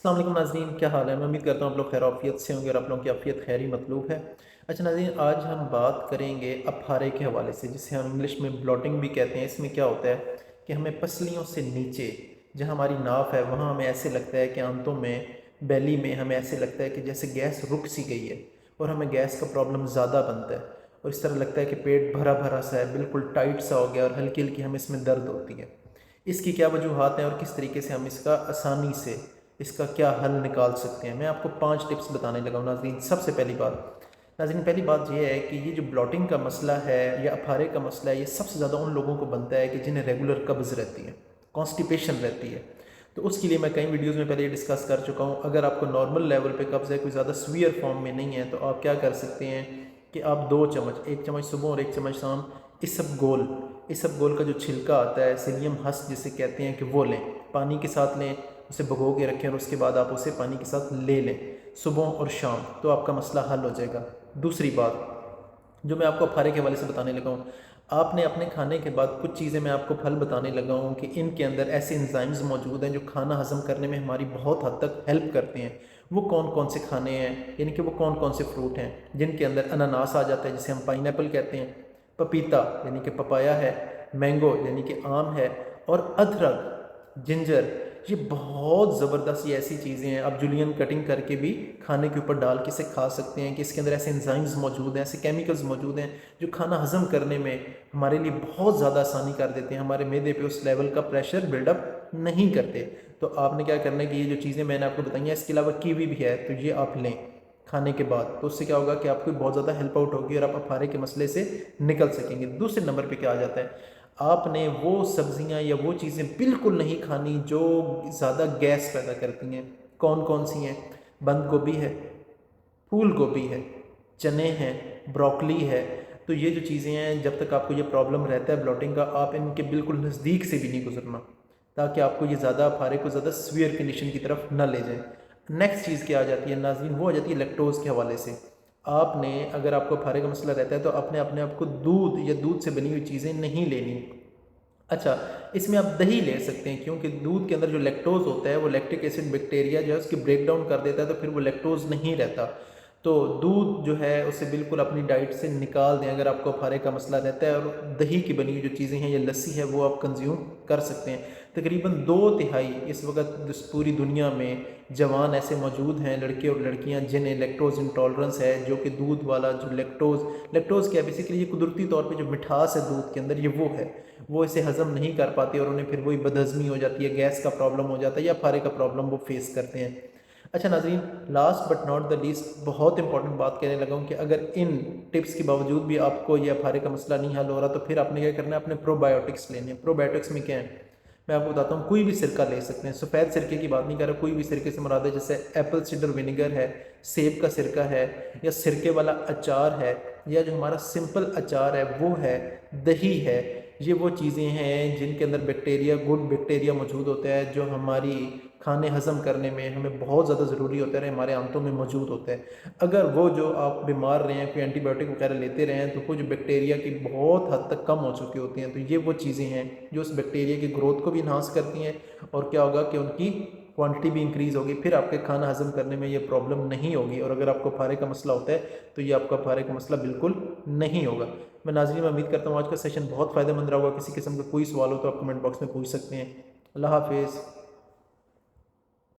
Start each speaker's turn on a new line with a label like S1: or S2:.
S1: अस्सलाम वालेकुम नाज़रीन, क्या हाल है। मैं उम्मीद करता हूँ आप लोग खैर आफियत से होंगे और आप लोगों की आफियत खैर ही मतलूब है। अच्छा नाज़रीन, आज हम बात करेंगे अफारे के हवाले से, जिसे हम इंग्लिश में ब्लॉटिंग भी कहते हैं। इसमें क्या होता है कि हमें पसलियों से नीचे जहाँ हमारी नाफ है वहाँ हमें ऐसे लगता है कि आंतों में, बैली में हमें ऐसे लगता है कि जैसे गैस रुक सी गई है और हमें गैस का प्रॉब्लम ज़्यादा बनता है और इस तरह लगता है कि पेट भरा भरा सा है, बिल्कुल टाइट सा हो गया और हल्की हल्की हमें इसमें दर्द होती है। इसकी क्या वजूहत हैं और किस तरीके से हम इसका आसानी से इसका क्या हल निकाल सकते हैं, मैं आपको 5 टिप्स बताने लगा हूँ नाज़रीन। सबसे पहली बात नाज़रीन, पहली बात यह है कि ये जो ब्लॉटिंग का मसला है या अफारे का मसला है, ये सबसे ज़्यादा उन लोगों को बनता है कि जिन्हें रेगुलर कब्ज़ रहती है, कॉन्स्टिपेशन रहती है। तो उसके लिए मैं कई वीडियोज़ में पहले डिस्कस कर चुका हूँ। अगर आपको नॉर्मल लेवल पे कब्ज़ है, कोई ज़्यादा सीवियर फॉर्म में नहीं है, तो आप क्या कर सकते हैं कि आप 2 चम्मच, 1 चम्मच सुबह और 1 चम्मच शाम, इसबगोल का जो छिलका आता है, सिलियम हस्क जिसे कहते हैं, कि वो लें, पानी के साथ लें, उसे भगो के रखें और उसके बाद आप उसे पानी के साथ ले लें सुबह और शाम, तो आपका मसला हल हो जाएगा। दूसरी बात जो मैं आपको अफारे के हवाले से बताने लगा हूँ, आपने अपने खाने के बाद कुछ चीज़ें मैं आपको फल बताने लगा हूँ कि इनके अंदर ऐसे एंजाइम्स मौजूद हैं जो खाना हज़म करने में हमारी बहुत हद तक हेल्प करते हैं। वो कौन कौन से खाने हैं, यानी कि वो कौन कौन से फ्रूट हैं जिनके अंदर अनानास आ जाता है, जिसे हम पाइनएप्पल कहते हैं, पपीता यानी कि पपाया है, मैंगो यानी कि आम है, और अदरक, जिंजर। ये बहुत ज़बरदस्त ये ऐसी चीज़ें हैं, आप जुलियन कटिंग करके भी खाने के ऊपर डाल के इसे खा सकते हैं कि इसके अंदर ऐसे एंजाइम्स मौजूद हैं, ऐसे केमिकल्स मौजूद हैं जो खाना हज़म करने में हमारे लिए बहुत ज़्यादा आसानी कर देते हैं, हमारे मैदे पे उस लेवल का प्रेशर बिल्डअप नहीं करते। तो आपने क्या करना है कि ये जो चीज़ें मैंने आपको बताई हैं, इसके अलावा कीवी भी है, तो ये आप लें खाने के बाद, तो उससे क्या होगा कि आपको बहुत ज़्यादा हेल्प आउट होगी और आप अफारे के मसले से निकल सकेंगे। दूसरे नंबर पे क्या आ जाता है, आपने वो सब्जियां या वो चीज़ें बिल्कुल नहीं खानी जो ज़्यादा गैस पैदा करती हैं। कौन कौन सी हैं? बंद गोभी है, फूल गोभी है, चने हैं, ब्रोकली है। तो ये जो चीज़ें हैं, जब तक आपको ये प्रॉब्लम रहता है ब्लॉटिंग का, आप इनके बिल्कुल नज़दीक से भी नहीं गुजरना, ताकि आपको ये ज़्यादा अफारे को ज़्यादा सीवियर कंडीशन की तरफ ना ले जाए। नेक्स्ट चीज़ क्या आ जाती है नाज़रीन, वो आ जाती है लैक्टोज़ के हवाले से। आपने, अगर आपको अफारे का मसला रहता है, तो आपने अपने आप को दूध या दूध से बनी हुई चीज़ें नहीं लेनी। अच्छा, इसमें आप दही ले सकते हैं, क्योंकि दूध के अंदर जो लैक्टोज़ होता है वो लैक्टिक एसिड बैक्टीरिया जो है उसकी ब्रेक डाउन कर देता है, तो फिर वो लैक्टोज़ नहीं रहता। तो दूध जो है उसे बिल्कुल अपनी डाइट से निकाल दें अगर आपको अफारे का मसला रहता है, और दही की बनी हुई जो चीज़ें हैं या लस्सी है वो आप कंज्यूम कर सकते हैं। तकरीबन 2/3 इस वक्त पूरी दुनिया में जवान ऐसे मौजूद हैं, लड़के और लड़कियां, जिन्हें लैक्टोज़ इंटॉलरेंस है, जो कि दूध वाला जो लैक्टोज़ क्या है, बेसिकली ये कुदरती तौर पे जो मिठास है दूध के अंदर, ये वो है, वो इसे हज़म नहीं कर पाते और उन्हें फिर वही बदहज़मी हो जाती है, गैस का प्रॉब्लम हो जाता है या फारे का प्रॉब्लम वो फेस करते हैं। अच्छा नाज़रीन, last but not the least बहुत इंपॉर्टेंट बात कहने लगा हूँ कि अगर इन टिप्स के बावजूद भी आपको ये अफारे का मसला नहीं हल हो रहा, तो फिर आपने क्या करना है, अपने प्रोबायोटिक्स लेने हैं। प्रोबायोटिक्स में क्या है, मैं आपको बताता हूँ। कोई भी सिरका ले सकते हैं, सफ़ेद सिरके की बात नहीं कर रहा, कोई भी सिरके से मुराद है, जैसे एप्पल सीडर विनेगर है, सेब का सिरका है, या सिरके वाला अचार है, या जो हमारा सिंपल अचार है वो है, दही है। ये वो चीज़ें हैं जिनके अंदर बैक्टीरिया, गुड बैक्टीरिया मौजूद होता है, जो हमारी खाने हज़म करने में हमें बहुत ज़्यादा ज़रूरी होता है, हमारे आंतों में मौजूद होता है। अगर वो जो आप बीमार रहे हैं, कोई एंटीबायोटिक वगैरह लेते रहे हैं, तो वो जो बैक्टीरिया की बहुत हद तक कम हो चुकी होती हैं। तो ये वो चीज़ें हैं जो उस बैक्टीरिया की ग्रोथ को भी इन्हांस करती हैं, और क्या होगा कि उनकी क्वांटिटी भी इंक्रीज़ होगी, फिर आपके खाना हज़म करने में ये प्रॉब्लम नहीं होगी। और अगर आपको फारे का मसला होता है, तो ये आपका फारे का मसला बिल्कुल नहीं होगा। मैं नाज़रीन उम्मीद करता हूँ आज का सेशन बहुत फ़ायदेमंद रहा होगा। किसी किस्म का कोई सवाल हो तो आप कमेंट बॉक्स में पूछ सकते हैं। अल्लाह हाफिज़।